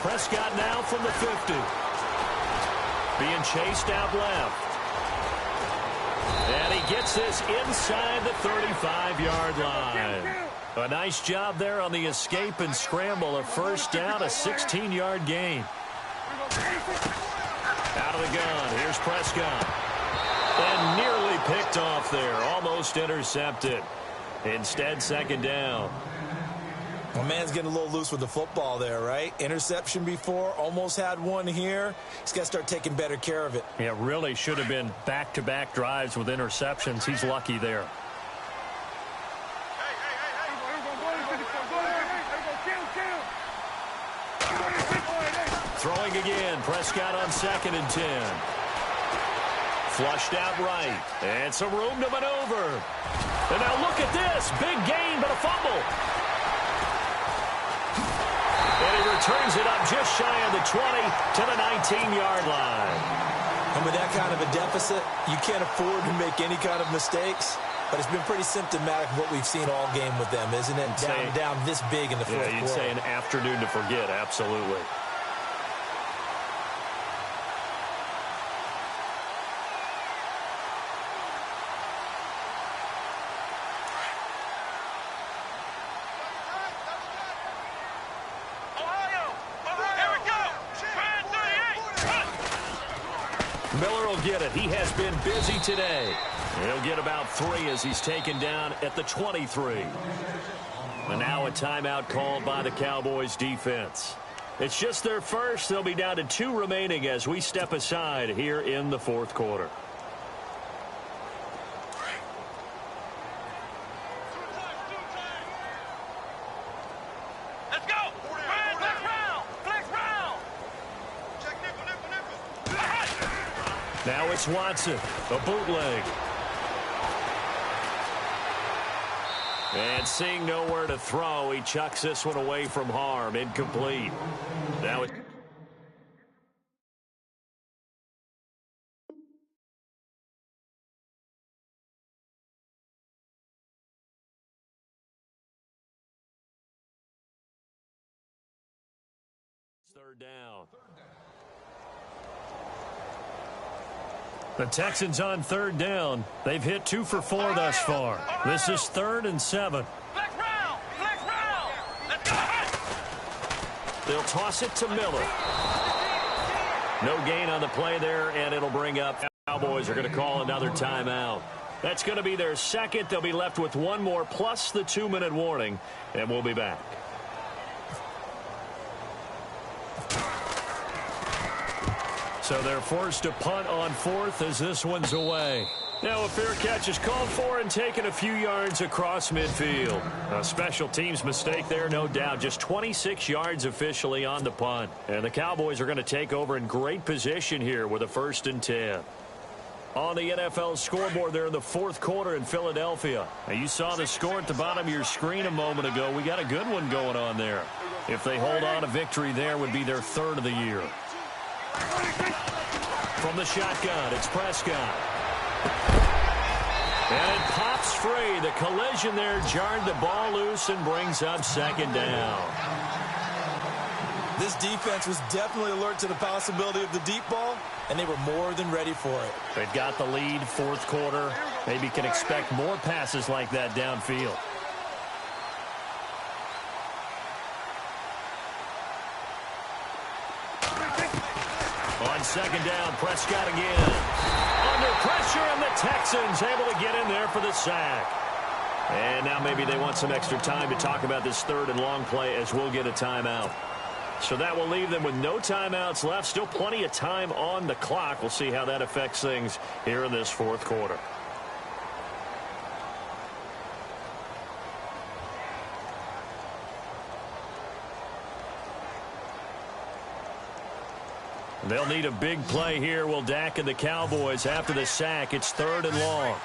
Prescott now from the 50. Being chased out left. And he gets this inside the 35-yard line. A nice job there on the escape and scramble. A first down, a 16-yard gain. Out of the gun, here's Prescott. And nearly picked off there, almost intercepted. Instead, second down. My man's getting a little loose with the football there, right? Interception before, almost had one here. He's got to start taking better care of it. Yeah, really should have been back-to-back drives with interceptions. He's lucky there. Throwing again, Prescott on 2nd and 10. Flushed out right, and some room to maneuver. And now look at this, big gain, but a fumble. And he returns it up just shy of the 20 to the 19-yard line. And with that kind of a deficit, you can't afford to make any kind of mistakes. But it's been pretty symptomatic of what we've seen all game with them, isn't it? Down this big in the fourth quarter. Yeah, you'd say an afternoon to forget, absolutely. Miller will get it. He has been busy today. He'll get about 3 as he's taken down at the 23. And now a timeout called by the Cowboys defense. It's just their first. They'll be down to 2 remaining as we step aside here in the fourth quarter. Let's go! Flex round! Flex round! Now it's Watson, a bootleg. And seeing nowhere to throw, he chucks this one away from harm. Incomplete. Now it... Third down. The Texans on third down. They've hit 2 for 4 thus far. This is 3rd and 7. Flex round! Flex round! Let's go! They'll toss it to Miller. No gain on the play there, and it'll bring up Cowboys are going to call another timeout. That's going to be their second. They'll be left with 1 more plus the 2-minute warning, and we'll be back. So they're forced to punt on 4th as this one's away. Now a fair catch is called for and taken a few yards across midfield. A special teams mistake there, no doubt. Just 26 yards officially on the punt. And the Cowboys are going to take over in great position here with a 1st and 10. On the NFL scoreboard there in the fourth quarter in Philadelphia. Now you saw the score at the bottom of your screen a moment ago. We got a good one going on there. If they hold on, a victory there would be their 3rd of the year. From the shotgun, it's Prescott. And it pops free. The collision there jarred the ball loose and brings up 2nd down. This defense was definitely alert to the possibility of the deep ball, and they were more than ready for it. They've got the lead, fourth quarter. Maybe can expect more passes like that downfield. On 2nd down, Prescott again. Under pressure, and the Texans able to get in there for the sack. And now maybe they want some extra time to talk about this 3rd and long play as we'll get a timeout. So that will leave them with no timeouts left. Still plenty of time on the clock. We'll see how that affects things here in this fourth quarter. They'll need a big play here. Will Dak and the Cowboys after the sack. It's 3rd and long.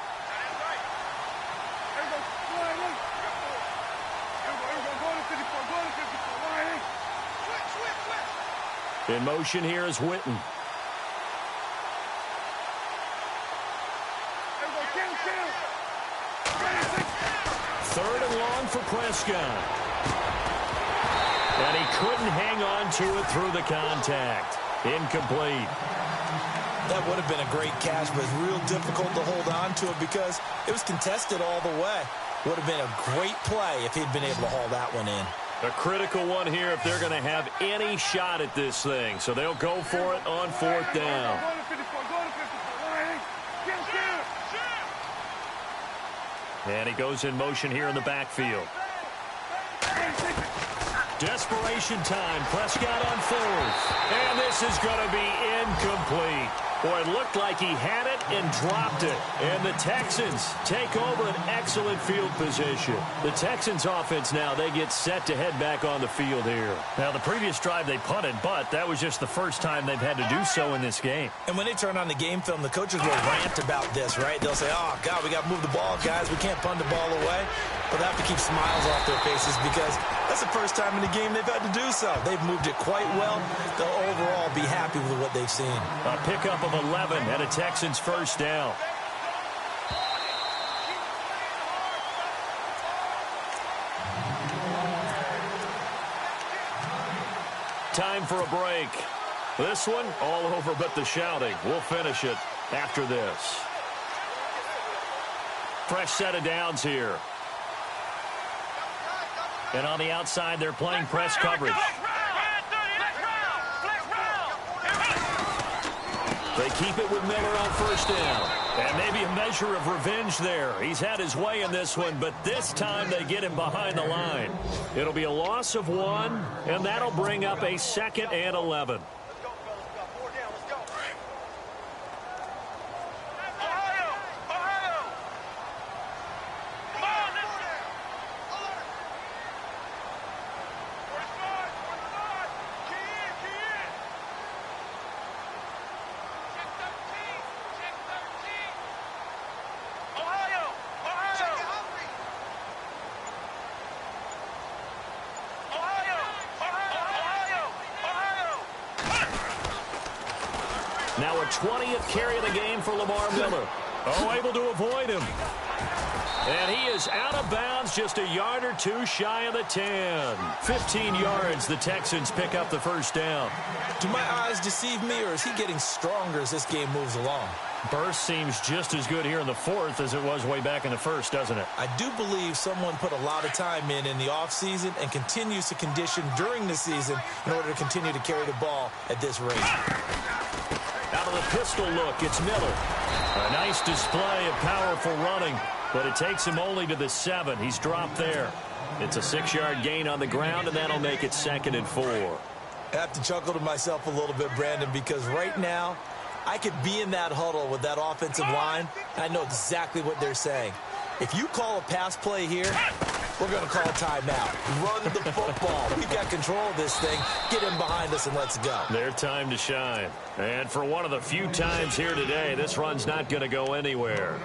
In motion here is Witten. Third and long for Prescott. And he couldn't hang on to it through the contact. Incomplete. That would have been a great catch, but it's real difficult to hold on to it because it was contested all the way. Would have been a great play if he'd been able to haul that one in. A critical one here if they're going to have any shot at this thing. So they'll go for it on 4th down. And he goes in motion here in the backfield. Desperation time. Prescott on 4th. And this is going to be incomplete. Boy, it looked like he had it and dropped it. And the Texans take over an excellent field position. The Texans offense now, they get set to head back on the field here. Now, the previous drive they punted, but that was just the first time they've had to do so in this game. And when they turn on the game film, the coaches will rant about this, right? They'll say, oh, God, we got to move the ball, guys. We can't punt the ball away. But they have to keep smiles off their faces because that's the first time in the game they've had to do so. They've moved it quite well. They'll overall be happy with what they've seen. A pickup of 11 and a Texans first down. Time for a break. This one all over but the shouting. We'll finish it after this. Fresh set of downs here. And on the outside, they're playing press coverage. They keep it with Miller on 1st down. And maybe a measure of revenge there. He's had his way in this one, but this time they get him behind the line. It'll be a loss of 1, and that'll bring up a 2nd and 11. Now a 20th carry of the game for Lamar Miller. Oh, able to avoid him. And he is out of bounds, just a yard or two shy of the 10. 15 yards, the Texans pick up the first down. Do my eyes deceive me, or is he getting stronger as this game moves along? Burst seems just as good here in the 4th as it was way back in the 1st, doesn't it? I do believe someone put a lot of time in the offseason and continues to condition during the season in order to continue to carry the ball at this rate. Out of the pistol look, it's Miller. A nice display of powerful running, but it takes him only to the 7. He's dropped there. It's a 6-yard gain on the ground, and that'll make it 2nd and 4. I have to chuckle to myself a little bit, Brandon, because right now I could be in that huddle with that offensive line, and I know exactly what they're saying. If you call a pass play here, we're going to call a timeout. Run the football. We've got control of this thing. Get him behind us and let's go. Their time to shine. And for one of the few times here today, this run's not going to go anywhere.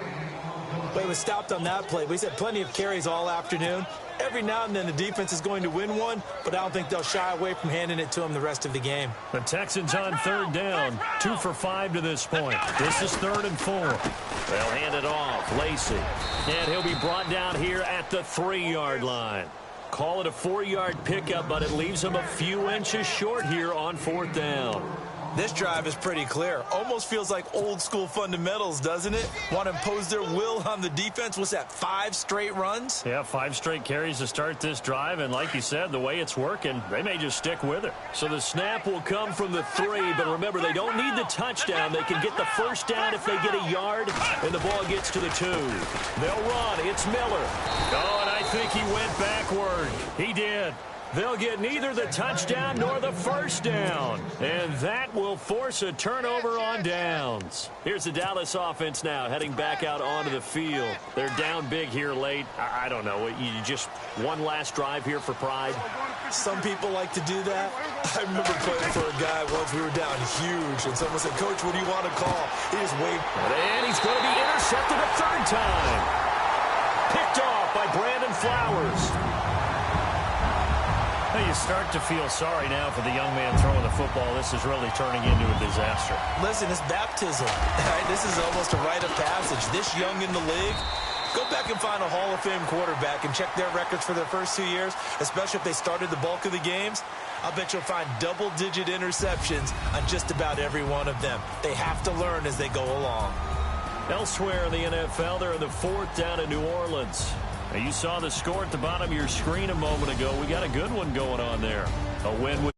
But it was stopped on that play. We had plenty of carries all afternoon. Every now and then the defense is going to win one, but I don't think they'll shy away from handing it to him the rest of the game. The Texans on 3rd down. 2 for 5 to this point. This is 3rd and 4. They'll hand it off. Lacey. And he'll be brought down here at the 3-yard line. Call it a 4-yard pickup, but it leaves him a few inches short here on 4th down. This drive is pretty clear. Almost feels like old school fundamentals, doesn't it? Want to impose their will on the defense. What's that, 5 straight runs? Yeah, 5 straight carries to start this drive. And like you said, the way it's working, they may just stick with it. So the snap will come from the 3. But remember, they don't need the touchdown. They can get the first down if they get a yard. And the ball gets to the 2. They'll run. It's Miller. Oh, and I think he went backward. He did. They'll get neither the touchdown nor the first down. And that will force a turnover on downs. Here's the Dallas offense now heading back out onto the field. They're down big here late. I don't know. You just one last drive here for pride. Some people like to do that. I remember playing for a guy once. We were down huge, and someone said, "Coach, what do you want to call?" He just waved. And he's going to be intercepted a third time. Picked off by Brandon Flowers. Hey, you start to feel sorry now for the young man throwing the football. This is really turning into a disaster. Listen, it's baptism. Right? This is almost a rite of passage. This young in the league. Go back and find a Hall of Fame quarterback and check their records for their first 2 years, especially if they started the bulk of the games. I'll bet you'll find double-digit interceptions on just about every one of them. They have to learn as they go along. Elsewhere in the NFL, they're in the fourth down in New Orleans. Now, you saw the score at the bottom of your screen a moment ago. We got a good one going on there. A win with